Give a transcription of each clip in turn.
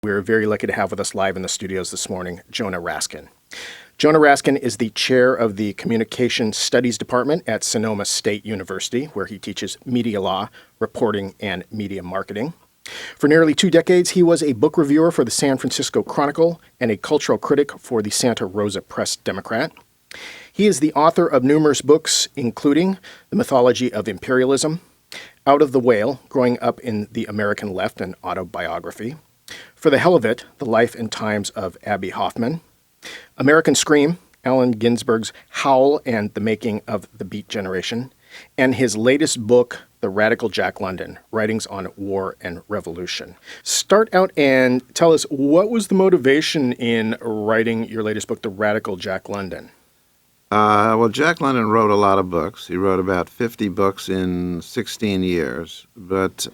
We're very lucky to have with us live in the studios this morning, Jonah Raskin. Jonah Raskin is the chair of the Communication Studies Department at Sonoma State University, where he teaches media law, reporting, and media marketing. For nearly 2 decades, he was a book reviewer for the San Francisco Chronicle and a cultural critic for the Santa Rosa Press-Democrat. He is the author of numerous books, including The Mythology of Imperialism, Out of the Whale, Growing Up in the American Left, an autobiography, For the Hell of It, The Life and Times of Abby Hoffman, American Scream, Allen Ginsberg's Howl and the Making of the Beat Generation, and his latest book, The Radical Jack London, Writings on War and Revolution. Start out and tell us, what was the motivation in writing your latest book, The Radical Jack London? Well, Jack London wrote a lot of books. He wrote about 50 books in 16 years, but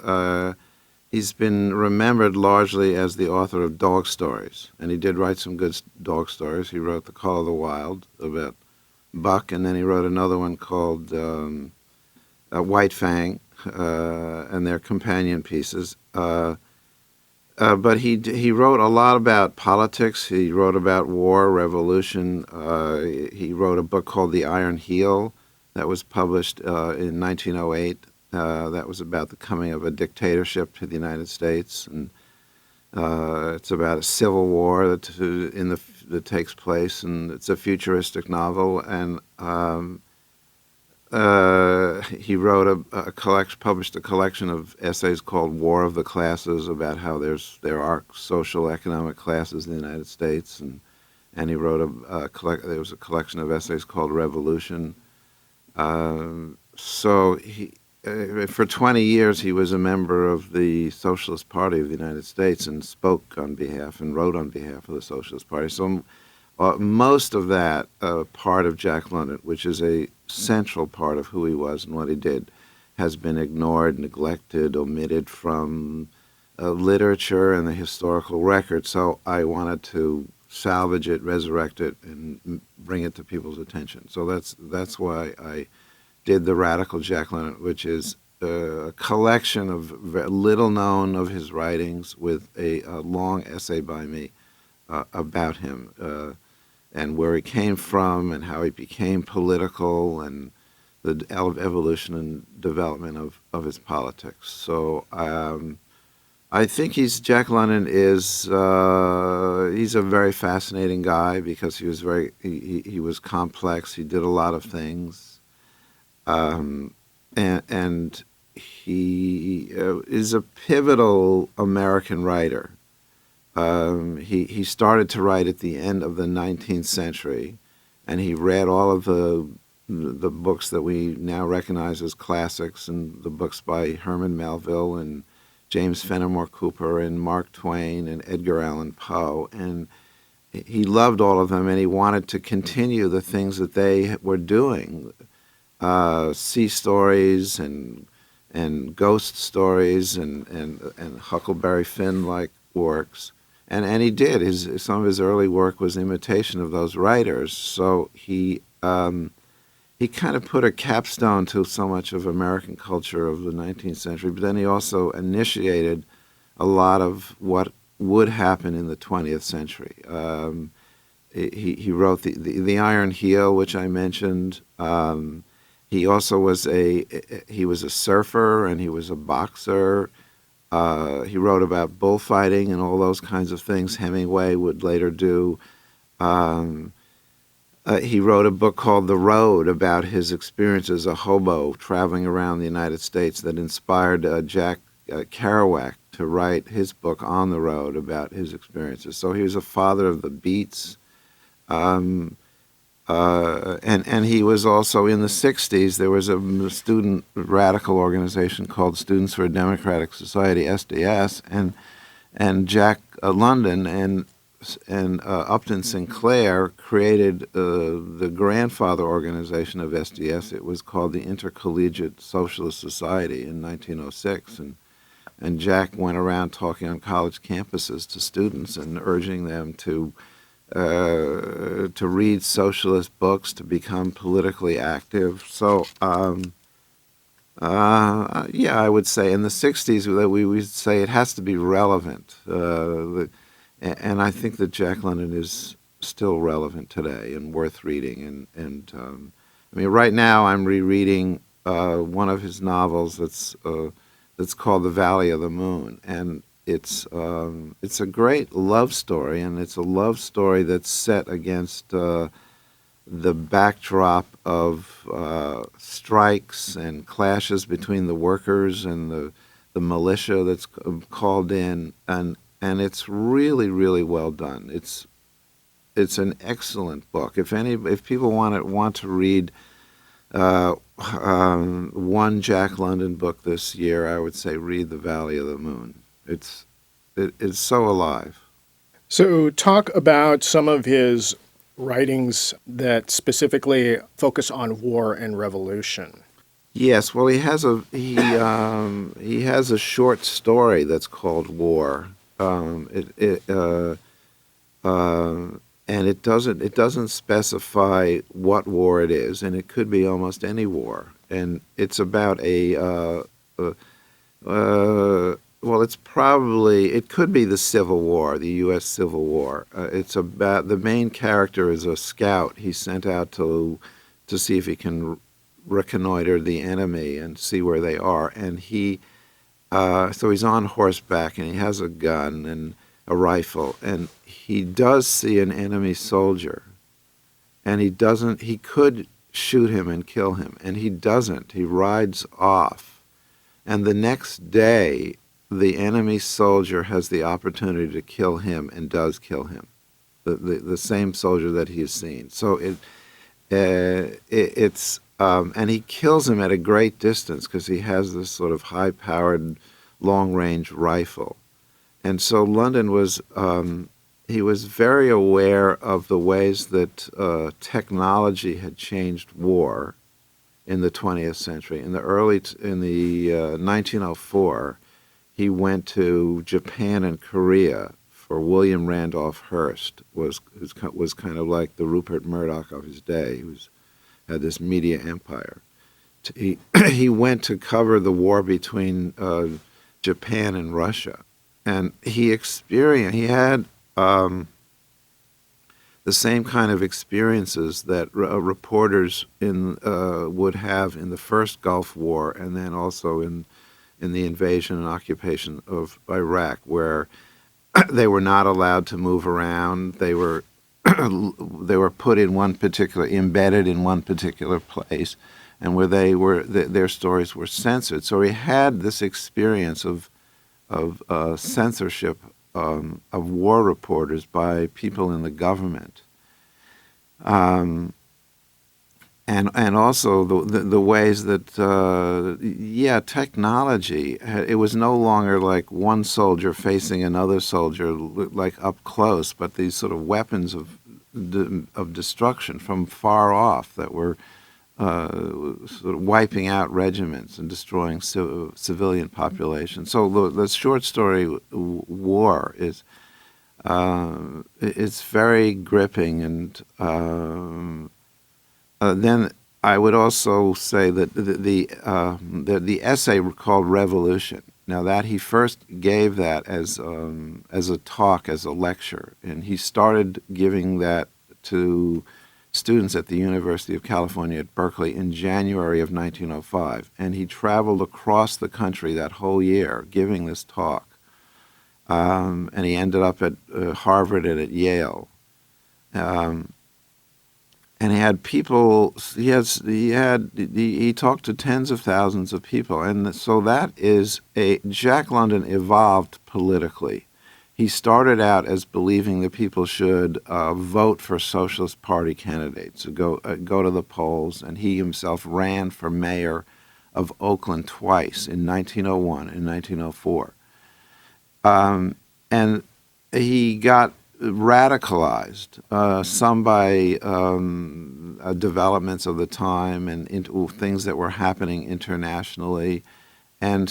he's been remembered largely as the author of dog stories, and he did write some good dog stories. He wrote The Call of the Wild about Buck, and then he wrote another one called White Fang, and their companion pieces. But he wrote a lot about politics. He wrote about war, revolution. He wrote a book called The Iron Heel that was published in 1908. That was about the coming of a dictatorship to the United States, and it's about a civil war that takes place, and it's a futuristic novel. And he wrote published a collection of essays called War of the Classes, about how there are social economic classes in the United States, and he wrote there was a collection of essays called Revolution. So for 20 years, he was a member of the Socialist Party of the United States and spoke on behalf and wrote on behalf of the Socialist Party. So most of that part of Jack London, which is a central part of who he was and what he did, has been ignored, neglected, omitted from literature and the historical record. So I wanted to salvage it, resurrect it, and bring it to people's attention. So that's why I did The Radical Jack London, which is a collection of little known of his writings with a long essay by me about him and where he came from and how he became political and the evolution and development of his politics. So I think Jack London is he's a very fascinating guy because he was he was complex. He did a lot of things. And he is a pivotal American writer. He started to write at the end of the 19th century, and he read all of the books that we now recognize as classics, and the books by Herman Melville and James Fenimore Cooper and Mark Twain and Edgar Allan Poe, and he loved all of them, and he wanted to continue the things that they were doing. Sea stories and ghost stories and Huckleberry Finn-like works, and he did. Some of his early work was imitation of those writers. So he kind of put a capstone to so much of American culture of the 19th century. But then he also initiated a lot of what would happen in the 20th century. He wrote the Iron Heel, which I mentioned. He also was a surfer, and he was a boxer. He wrote about bullfighting and all those kinds of things Hemingway would later do. He wrote a book called The Road about his experience as a hobo traveling around the United States that inspired Jack Kerouac to write his book On the Road about his experiences. So he was a father of the beats. And he was also in the 60s. There was a student radical organization called Students for a Democratic Society, SDS, and Jack London and Upton Sinclair created the grandfather organization of SDS. It was called the Intercollegiate Socialist Society in 1906, and Jack went around talking on college campuses to students and urging them to read socialist books, to become politically active. So Yeah, I would say in the '60s that we would say it has to be relevant, and I think that Jack London is still relevant today and worth reading. And I mean, right now I'm rereading one of his novels that's called The Valley of the Moon, and it's a great love story, and it's a love story that's set against the backdrop of strikes and clashes between the workers and the militia that's called in, and it's really, really well done. It's an excellent book. If people want to read one Jack London book this year, I would say read The Valley of the Moon. It's so alive. So, talk about some of his writings that specifically focus on war and revolution. Yes, well, he has a short story that's called War. And it doesn't specify what war it is, and it could be almost any war. And it's about it could be the Civil War, the U.S. Civil War. It's about the main character is a scout. He's sent out to see if he can reconnoiter the enemy and see where they are. And so he's on horseback, and he has a gun and a rifle, and he does see an enemy soldier, and he could shoot him and kill him, and he doesn't. He rides off, and the next day the enemy soldier has the opportunity to kill him and does kill him, the same soldier that he has seen. So it's and he kills him at a great distance because he has this sort of high-powered long-range rifle. And so London he was very aware of the ways that technology had changed war in the 20th century. In the 1904, he went to Japan and Korea for William Randolph Hearst, was kind of like the Rupert Murdoch of his day, who had this media empire. He went to cover the war between Japan and Russia. And he had the same kind of experiences that reporters would have in the first Gulf War, and then also in the invasion and occupation of Iraq, where they were not allowed to move around. They were put in embedded in one particular place, and where their stories were censored. So he had this experience of censorship of war reporters by people in the government, and also the ways that technology, it was no longer like one soldier facing another soldier like up close, but these sort of weapons of destruction from far off that were sort of wiping out regiments and destroying civilian populations. So the short story War is it's very gripping, and then I would also say that the essay called Revolution. Now that he first gave that as a talk, as a lecture, and he started giving that to students at the University of California at Berkeley in January of 1905, and he traveled across the country that whole year giving this talk, and he ended up at Harvard and at Yale, and he had people. He talked to tens of thousands of people, and so Jack London evolved politically. He started out as believing that people should vote for Socialist Party candidates, go to the polls, and he himself ran for mayor of Oakland twice, in 1901 and 1904. And he got radicalized, some by developments of the time and into things that were happening internationally, and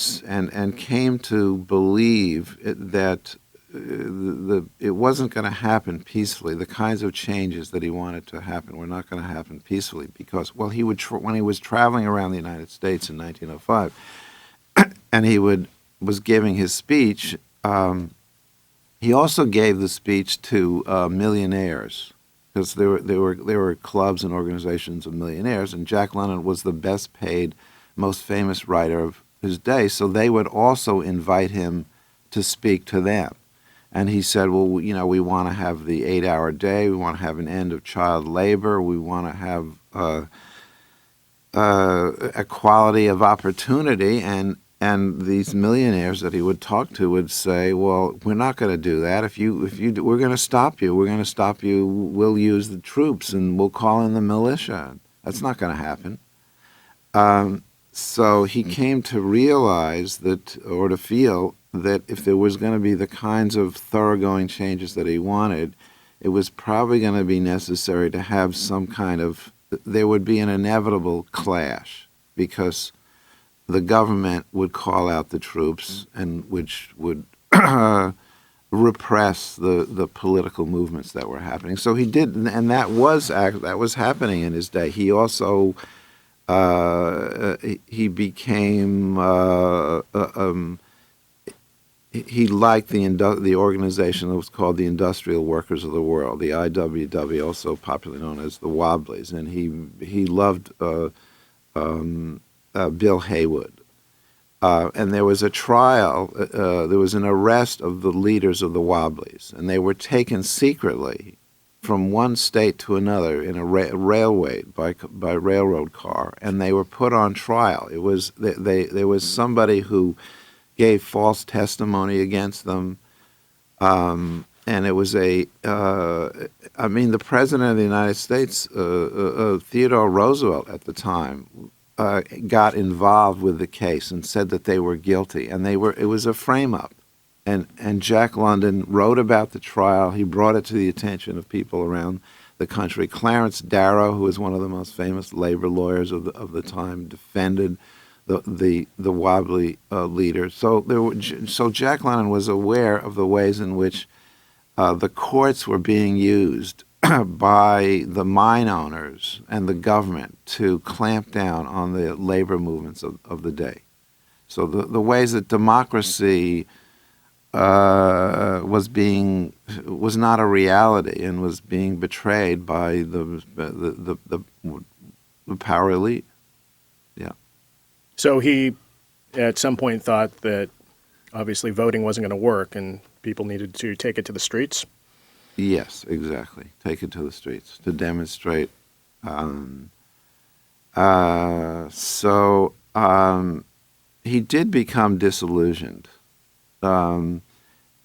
came to believe that it wasn't going to happen peacefully. The kinds of changes that he wanted to happen were not going to happen peacefully because, well, he would when he was traveling around the United States in 1905, and was giving his speech. He also gave the speech to millionaires because there were clubs and organizations of millionaires, and Jack London was the best paid, most famous writer of his day. So they would also invite him to speak to them. And he said, well, we want to have the 8-hour day. We want to have an end of child labor. We want to have equality of opportunity. And these millionaires that he would talk to would say, well, we're not going to do that. If you we're going to stop you. We're going to stop you. We'll use the troops and we'll call in the militia. That's not going to happen. So he came to realize that, or to feel that if there was going to be the kinds of thoroughgoing changes that he wanted, it was probably going to be necessary to have some kind of, there would be an inevitable clash because the government would call out the troops and which would repress the political movements that were happening. So he did, and that was happening in his day. He also he became he liked the organization that was called the Industrial Workers of the World, the IWW, also popularly known as the Wobblies, and he loved Bill Haywood. And there was a trial, there was an arrest of the leaders of the Wobblies, and they were taken secretly from one state to another in a railway by railroad car, and they were put on trial. It was there was somebody who gave false testimony against them, and it was the President of the United States, Theodore Roosevelt at the time, got involved with the case and said that they were guilty, and it was a frame-up. And Jack London wrote about the trial. He brought it to the attention of people around the country. Clarence Darrow, who was one of the most famous labor lawyers of the time, defended the Wobbly leaders. So Jack London was aware of the ways in which the courts were being used by the mine owners and the government to clamp down on the labor movements of the day. So the ways that democracy was not a reality and was being betrayed by the power elite. Yeah. So he, at some point, thought that obviously voting wasn't going to work and people needed to take it to the streets? Yes, exactly. Take it to the streets to demonstrate. He did become disillusioned.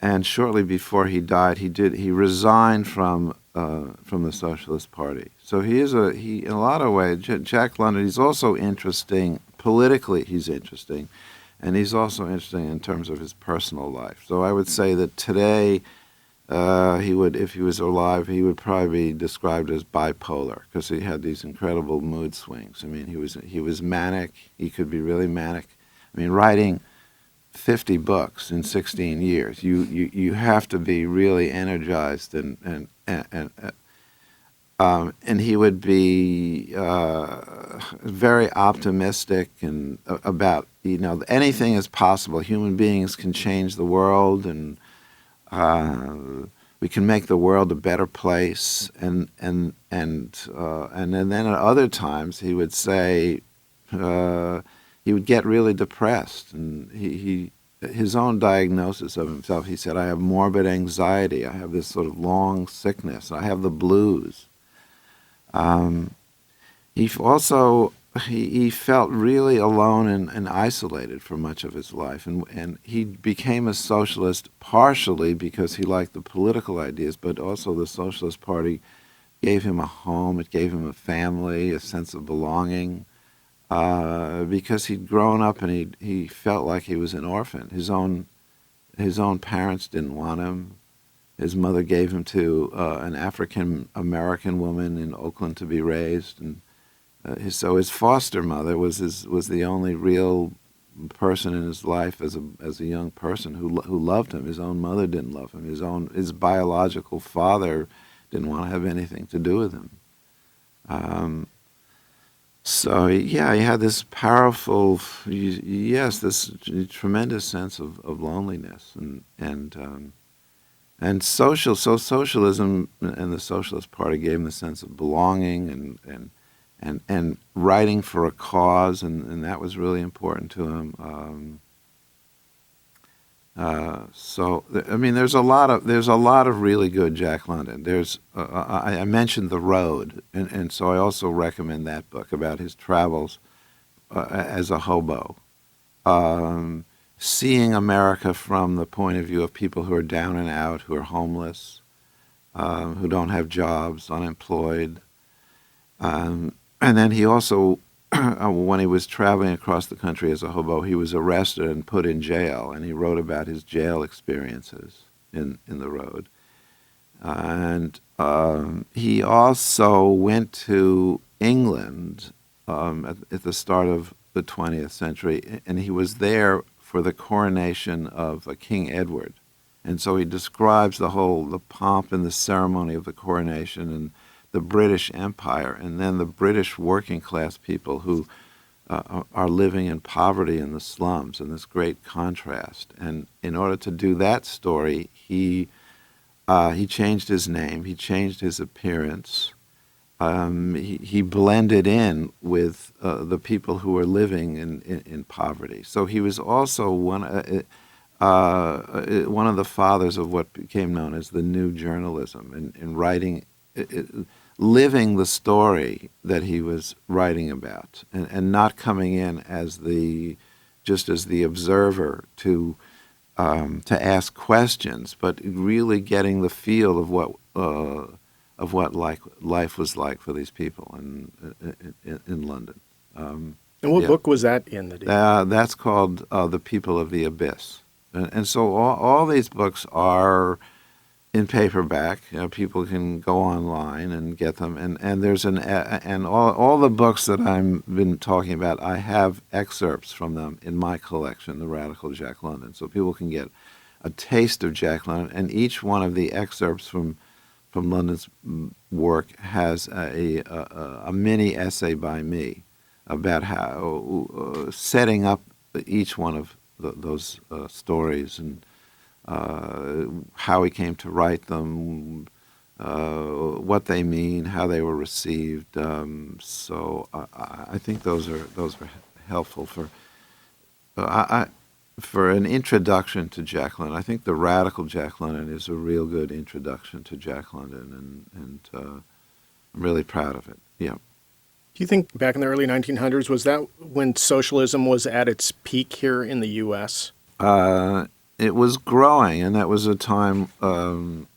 And shortly before he died, he resigned from the Socialist Party. So he in a lot of ways, Jack London, he's also interesting, politically he's interesting, and he's also interesting in terms of his personal life. So I would say that today, if he was alive, he would probably be described as bipolar because he had these incredible mood swings. I mean, he was manic. He could be really manic. I mean, writing 50 books in 16 years, you have to be really energized and he would be very optimistic and about anything is possible. Human beings can change the world, and we can make the world a better place. And then at other times he would say he would get really depressed, and his own diagnosis of himself, he said, I have morbid anxiety, I have this sort of long sickness, I have the blues. He felt really alone and isolated for much of his life, and he became a socialist partially because he liked the political ideas, but also the Socialist Party gave him a home, it gave him a family, a sense of belonging. Because he'd grown up and he felt like he was an orphan. His own parents didn't want him. His mother gave him to an African American woman in Oakland to be raised, and so his foster mother was the only real person in his life as a young person who loved him. His own mother didn't love him. His biological father didn't want to have anything to do with him. So yeah, he had this powerful, yes, this tremendous sense of loneliness and socialism and the Socialist Party gave him the sense of belonging and writing for a cause, and that was really important to him. I mean, there's a lot of really good Jack London. I mentioned The Road, and so I also recommend that book about his travels as a hobo, seeing America from the point of view of people who are down and out, who are homeless, who don't have jobs, unemployed, and then he also. When he was traveling across the country as a hobo, he was arrested and put in jail, and he wrote about his jail experiences in The Road. And he also went to England at the start of the 20th century, and he was there for the coronation of King Edward. And so he describes the pomp and the ceremony of the coronation and the British Empire, and then the British working class people who are living in poverty in the slums, and this great contrast. And in order to do that story, he changed his name, he changed his appearance, he blended in with the people who were living in poverty. So he was also one of the fathers of what became known as the New Journalism, in writing. Living the story that he was writing about, and not coming in just as the observer to ask questions, but really getting the feel of what life was like for these people in London. And what book was that in? That's called The People of the Abyss, and so all these books are in paperback. People can go online and get them, and there's and all the books that I've been talking about, I have excerpts from them in my collection, The Radical Jack London, so people can get a taste of Jack London. And each one of the excerpts from London's work has a mini essay by me about how setting up each one of those stories, and how he came to write them, what they mean, how they were received. So I think those are helpful for an introduction to Jack London. I think The Radical Jack London is a real good introduction to Jack London, and I'm really proud of it. Yeah. Do you think back in the early 1900s, was that when socialism was at its peak here in the U.S.? It was growing, and that was a time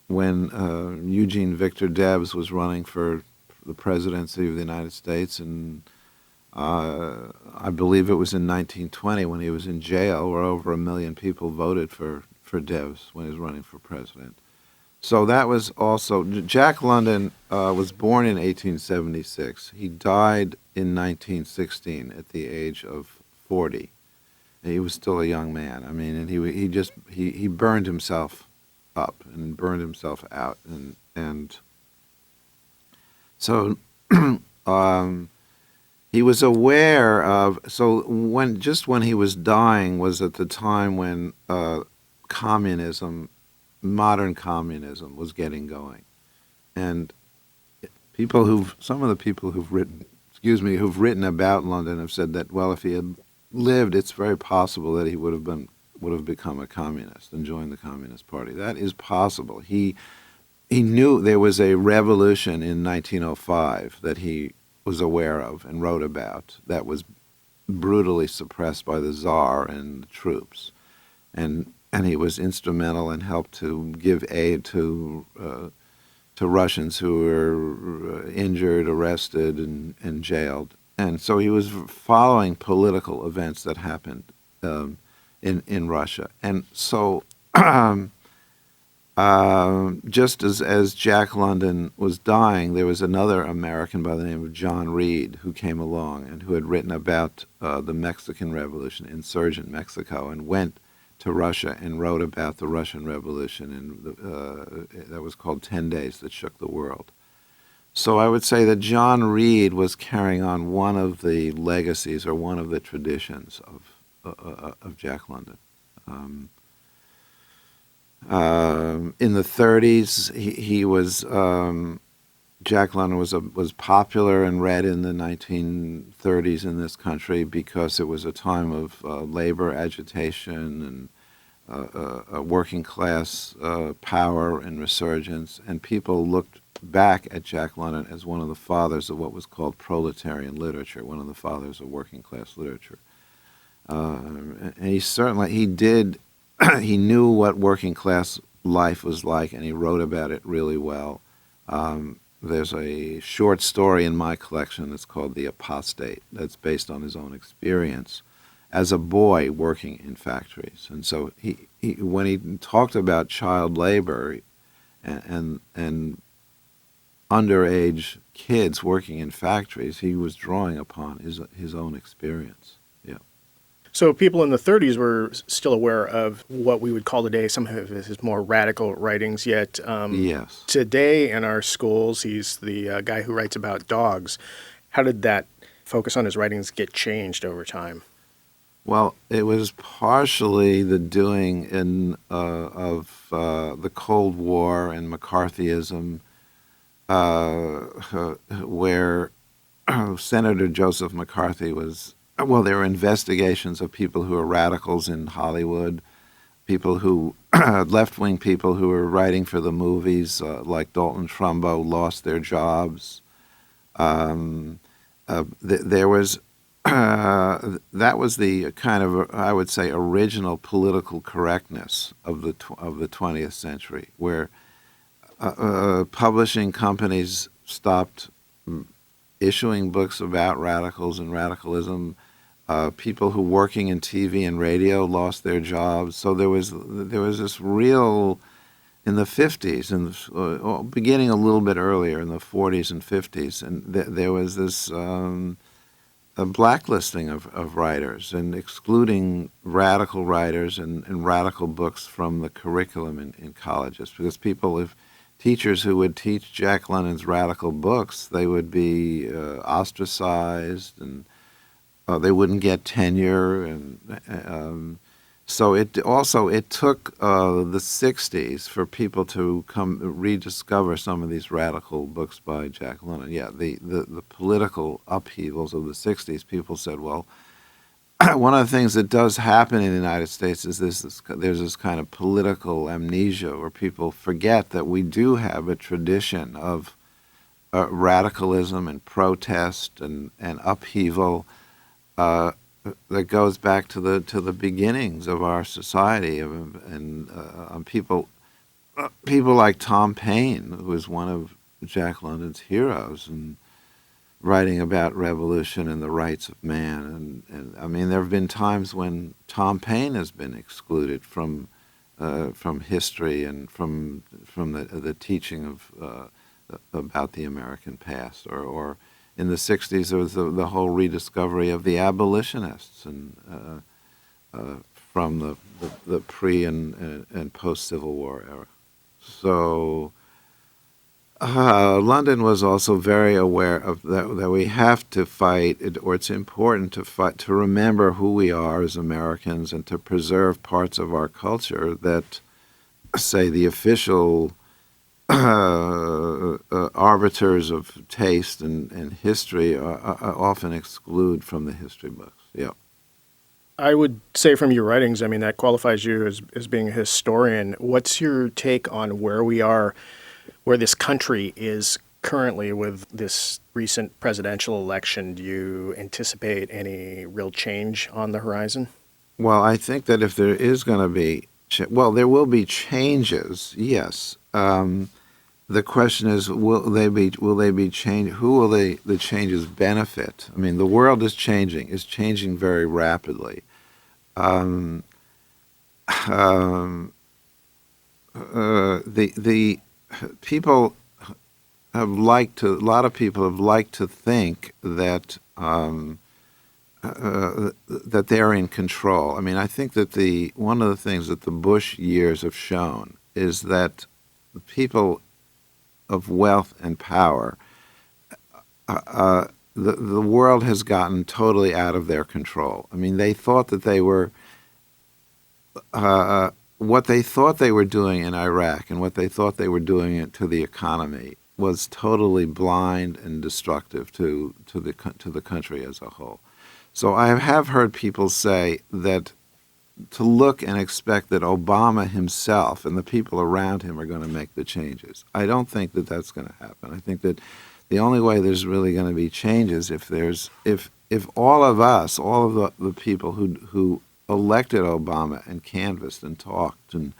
when Eugene Victor Debs was running for the presidency of the United States, and I believe it was in 1920 when he was in jail, where over 1 million people voted for Debs when he was running for president. So that was also, Jack London was born in 1876. He died in 1916 at the age of 40. He was still a young man. I mean, and he burned himself up and burned himself out, and so he was aware of. So when he was dying was at the time when communism, modern communism, was getting going, and some of the people who've written about London have said that, well, if he had lived, it's very possible that he would have become a communist and joined the Communist Party. That is possible. He knew there was a revolution in 1905 that he was aware of and wrote about that was brutally suppressed by the Tsar and the troops, and he was instrumental and helped to give aid to Russians who were injured, arrested, and jailed. And so he was following political events that happened in Russia. And so Just as Jack London was dying, there was another American by the name of John Reed who came along and who had written about the Mexican Revolution, insurgent Mexico, and went to Russia and wrote about the Russian Revolution, and that was called 10 Days That Shook the World. So I would say that John Reed was carrying on one of the legacies or one of the traditions of Jack London. Um, in the 30s, he was Jack London was popular and read in the 1930s in this country because it was a time of labor agitation and a working class power and resurgence, and people looked back at Jack London as one of the fathers of what was called proletarian literature, one of the fathers of working class literature. And he did. He knew what working class life was like, and he wrote about it really well. There's a short story in my collection that's called The Apostate, that's based on his own experience as a boy working in factories. And so when he talked about child labor and underage kids working in factories, he was drawing upon his own experience. Yeah. So people in the 30s were still aware of what we would call today some of his more radical writings, yet Yes. today in our schools, he's the guy who writes about dogs. How did that focus on his writings get changed over time? Well, it was partially the doing of the Cold War and McCarthyism, where Senator Joseph McCarthy was. Well, there were investigations of people who were radicals in Hollywood, people who, left-wing people who were writing for the movies, like Dalton Trumbo, lost their jobs. There was, that was the kind of, I would say, original political correctness of the 20th century, where publishing companies stopped issuing books about radicals and radicalism. People who working in TV and radio lost their jobs. So there was this real, in the 50s, and beginning a little bit earlier in the 40s and 50s, and there was this a blacklisting of writers and excluding radical writers and radical books from the curriculum in colleges, because if teachers who would teach Jack London's radical books, they would be ostracized, and they wouldn't get tenure, and so it took the 60s for people to come rediscover some of these radical books by Jack London. Yeah, the political upheavals of the 60s, people said, well, one of the things that does happen in the United States is there's this kind of political amnesia where people forget that we do have a tradition of radicalism and protest and upheaval that goes back to the beginnings of our society, and people like Tom Paine, who was one of Jack London's heroes, and writing about revolution and the rights of man. And I mean, there have been times when Tom Paine has been excluded from history and from the teaching of about the American past. Or in the 60s, there was the whole rediscovery of the abolitionists and from the pre and post Civil War era. So London was also very aware of that we have to fight, or it's important to fight, to remember who we are as Americans and to preserve parts of our culture that, say, the official arbiters of taste and history often exclude from the history books. Yeah. I would say from your writings, I mean, that qualifies you as being a historian. What's your take on where we are, where this country is currently with this recent presidential election? Do you anticipate any real change on the horizon? Well, I think that if there is going to be, there will be changes, yes. The question is, will they be changed? Who will the changes benefit? I mean, the world is changing very rapidly. the people have liked to. A lot of people have liked to think that that they're in control. I mean, I think that one of the things that the Bush years have shown is that the people of wealth and power, the world has gotten totally out of their control. I mean, they thought that they were what they thought they were doing in Iraq and what they thought they were doing to the economy was totally blind and destructive to the country as a whole. So I have heard people say that to look and expect that Obama himself and the people around him are going to make the changes. I don't think that that's going to happen. I think that the only way there's really going to be changes if all of us, all of the people who elected Obama and canvassed and talked and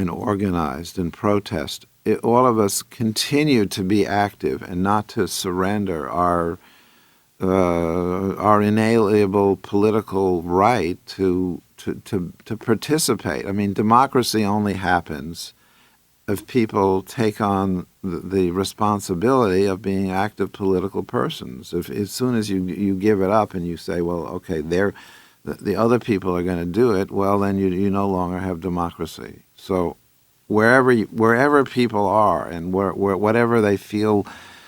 organized and protested, all of us continue to be active and not to surrender our inalienable political right to participate. I mean, democracy only happens if people take on the responsibility of being active political persons. If as soon as you give it up and you say, well, okay, the other people are going to do it, well, then you no longer have democracy. So wherever people are and whatever they feel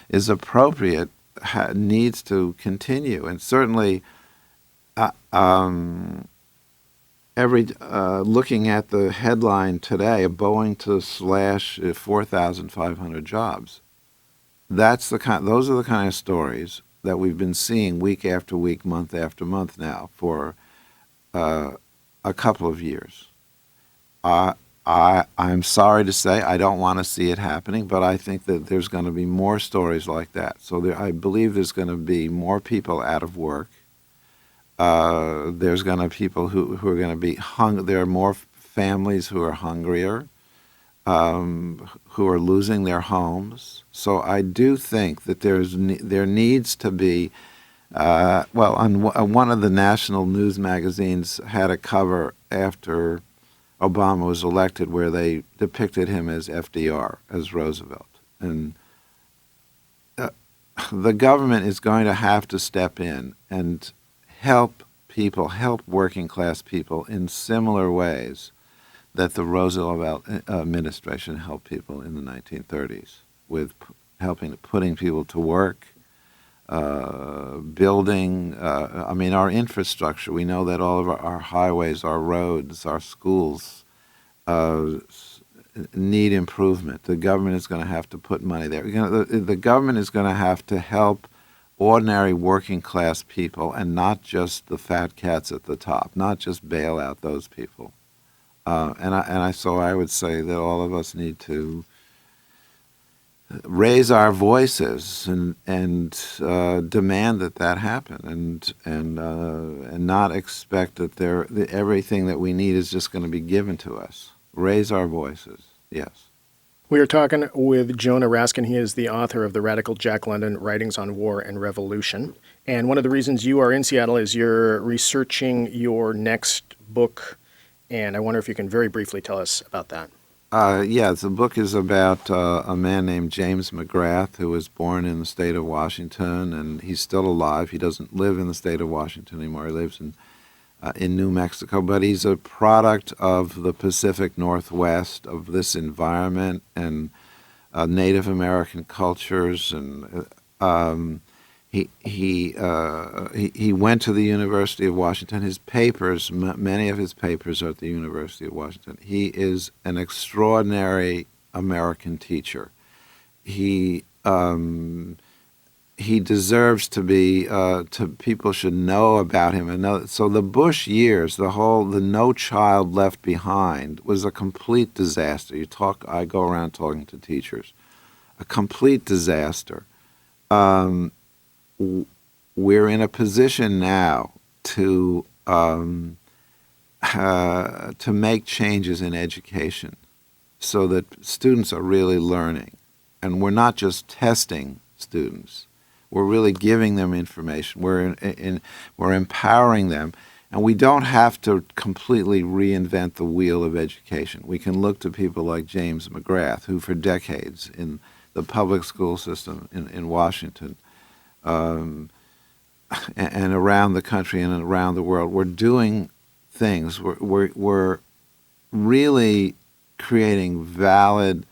is appropriate needs to continue. And certainly looking at the headline today, Boeing to slash 4,500 jobs. Those are the kind of stories that we've been seeing week after week, month after month now for a couple of years. I'm sorry to say I don't want to see it happening, but I think that there's going to be more stories like that. So I believe there's going to be more people out of work. There's going to be people who are going to be there are more families who are hungrier, who are losing their homes. So I do think that there needs to be, one of the national news magazines had a cover after Obama was elected where they depicted him as FDR, as Roosevelt. And the government is going to have to step in and help working class people in similar ways that the Roosevelt administration helped people in the 1930s with putting people to work, building, our infrastructure. We know that all of our highways, our roads, our schools need improvement. The government is going to have to put money there. The government is going to have to help ordinary working class people and not just the fat cats at the top, not just bail out those people. So I would say that all of us need to raise our voices and demand that happen, and not expect that everything that we need is just going to be given to us. Raise our voices, yes. We are talking with Jonah Raskin. He is the author of the radical Jack London Writings on War and Revolution. And one of the reasons you are in Seattle is you're researching your next book, and I wonder if you can very briefly tell us about that. The book is about a man named James McGrath, who was born in the state of Washington, and he's still alive. He doesn't live in the state of Washington anymore. He lives in New Mexico, but he's a product of the Pacific Northwest, of this environment and Native American cultures, and he went to the University of Washington. His papers, many of his papers, are at the University of Washington. He is an extraordinary American teacher. He deserves to be. People should know about him and know. So the Bush years, the No Child Left Behind, was a complete disaster. I go around talking to teachers, a complete disaster. We're in a position now to make changes in education so that students are really learning, and we're not just testing students. We're really giving them information. We're empowering them, And we don't have to completely reinvent the wheel of education. We can look to people like James McGrath, who for decades in the public school system in Washington and around the country and around the world, we're doing things. We're really creating valid,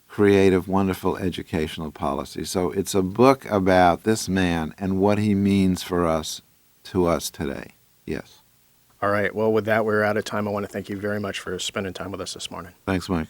creative, wonderful educational policy. So it's a book about this man and what he means for us, to us today. Yes. All right. Well, with that, we're out of time. I want to thank you very much for spending time with us this morning. Thanks, Mike.